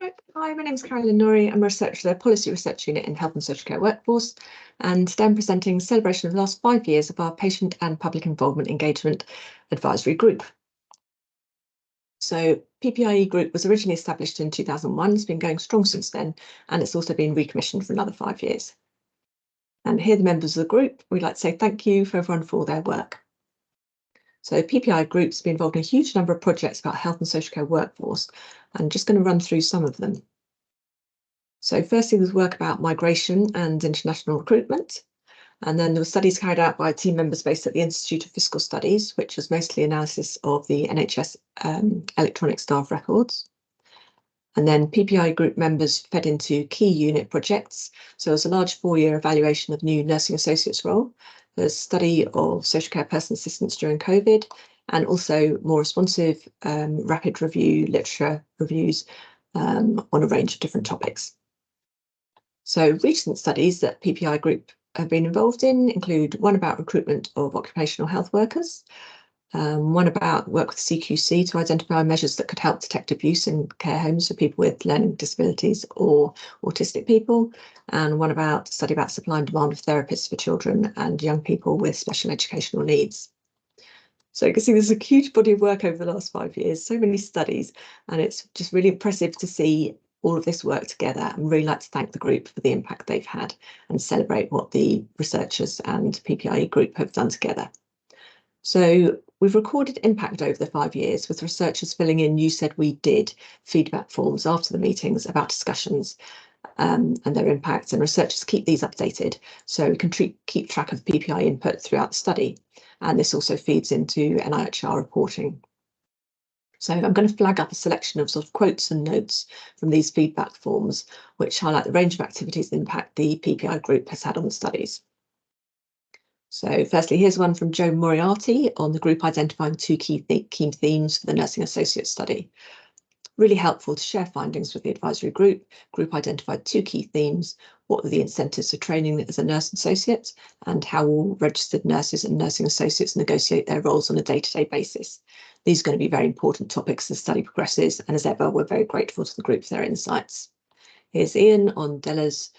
Right. Hi, my name is Carolyn Norrie. I'm a researcher at the Policy Research Unit in Health and Social Care Workforce, and today I'm presenting celebration of the last 5 years of our Patient and Public Involvement Engagement Advisory Group. So PPIE Group was originally established in 2001, it's been going strong since then, and it's also been recommissioned for another 5 years. And here are the members of the group. We'd like to say thank you for everyone for all their work. So PPI Group's been involved in a huge number of projects about health and social care workforce. I'm just going to run through some of them. So firstly, there's work about migration and international recruitment. And then there were studies carried out by team members based at the Institute of Fiscal Studies, which was mostly analysis of the NHS electronic staff records. And then PPI group members fed into key unit projects. So there's a large 4-year evaluation of new nursing associates role. There's study of social care personal assistants during COVID, and also more responsive rapid review literature reviews on a range of different topics. So recent studies that PPI Group have been involved in include one about recruitment of occupational health workers, one about work with CQC to identify measures that could help detect abuse in care homes for people with learning disabilities or autistic people, and one about study about supply and demand of therapists for children and young people with special educational needs. So you can see there's a huge body of work over the last 5 years, so many studies, and it's just really impressive to see all of this work together. And really like to thank the group for the impact they've had and celebrate what the researchers and PPIE group have done together. So we've recorded impact over the 5 years with researchers filling in "you said we did" feedback forms after the meetings about discussions and their impacts, and researchers keep these updated so we can keep track of PPI input throughout the study. And this also feeds into NIHR reporting. So I'm going to flag up a selection of sort of quotes and notes from these feedback forms, which highlight the range of activities and impact the PPI group has had on the studies. So firstly, here's one from Joe Moriarty on the group identifying 2 key themes for the nursing associate study. Really helpful to share findings with the advisory group. Group identified 2 key themes: what were the incentives for training as a nurse associate, and how all registered nurses and nursing associates negotiate their roles on a day-to-day basis. These are going to be very important topics as the study progresses, and as ever, we're very grateful to the group for their insights. Here's Ian on Della's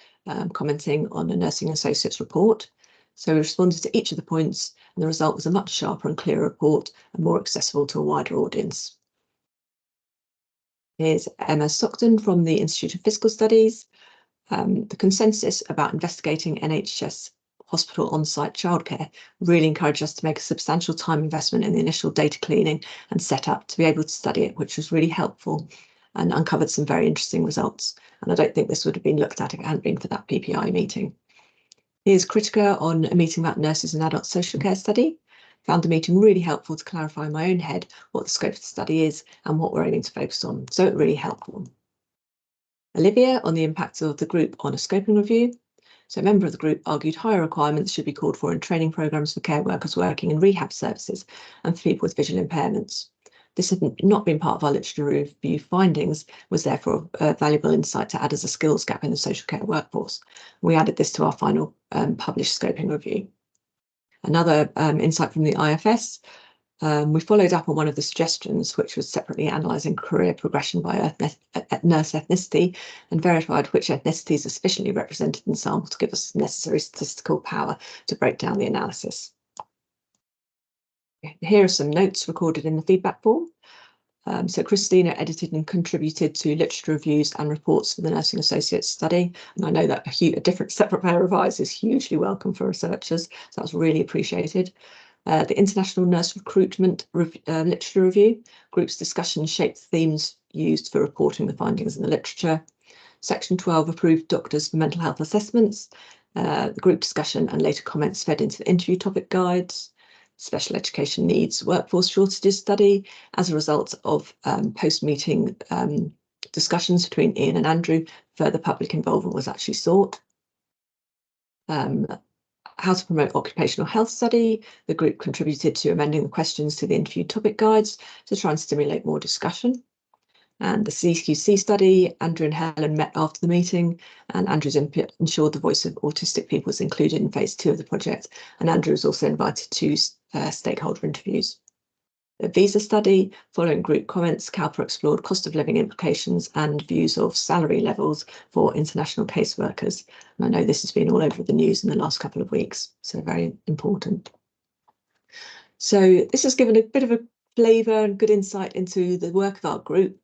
commenting on the nursing associates report. So we responded to each of the points, and the result was a much sharper and clearer report and more accessible to a wider audience. Here's Emma Stockton from the Institute of Fiscal Studies. The consensus about investigating NHS hospital on-site childcare really encouraged us to make a substantial time investment in the initial data cleaning and setup to be able to study it, which was really helpful and uncovered some very interesting results. And I don't think this would have been looked at if it hadn't been for that PPI meeting. Here's Kritika on a meeting about nurses and adult social care study. Found the meeting really helpful to clarify in my own head what the scope of the study is and what we're aiming to focus on. So it really helpful. Olivia on the impact of the group on a scoping review. So a member of the group argued higher requirements should be called for in training programmes for care workers working in rehab services and for people with visual impairments. This had not been part of our literature review findings, was therefore a valuable insight to add as a skills gap in the social care workforce. We added this to our final published scoping review. Another insight from the IFS, we followed up on one of the suggestions, which was separately analysing career progression by nurse ethnicity, and verified which ethnicities are sufficiently represented in the sample to give us necessary statistical power to break down the analysis. Here are some notes recorded in the feedback form. So Christina edited and contributed to literature reviews and reports for the Nursing Associates study. And I know that a different separate pair of eyes is hugely welcome for researchers. So that's really appreciated. The International Nurse Recruitment Literature Review. Group's discussion shaped themes used for reporting the findings in the literature. Section 12 approved doctors for mental health assessments. The group discussion and later comments fed into the interview topic guides. Special education needs workforce shortages study. As a result of post-meeting discussions between Ian and Andrew, further public involvement was actually sought. How to promote occupational health study. The group contributed to amending the questions to the interview topic guides to try and stimulate more discussion. And the CQC study, Andrew and Helen met after the meeting, and Andrew's input ensured the voice of autistic people was included in phase 2 of the project. And Andrew was also invited to stakeholder interviews. visa study. Following group comments, CalPER explored cost of living implications and views of salary levels for international caseworkers. And I know this has been all over the news in the last couple of weeks, so very important. So this has given a bit of a flavour and good insight into the work of our group.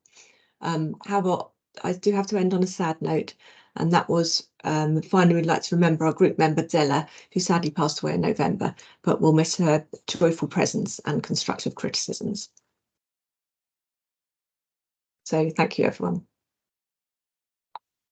However, I do have to end on a sad note, and that was finally we'd like to remember our group member Della, who sadly passed away in November, but we'll miss her joyful presence and constructive criticisms. So thank you, everyone.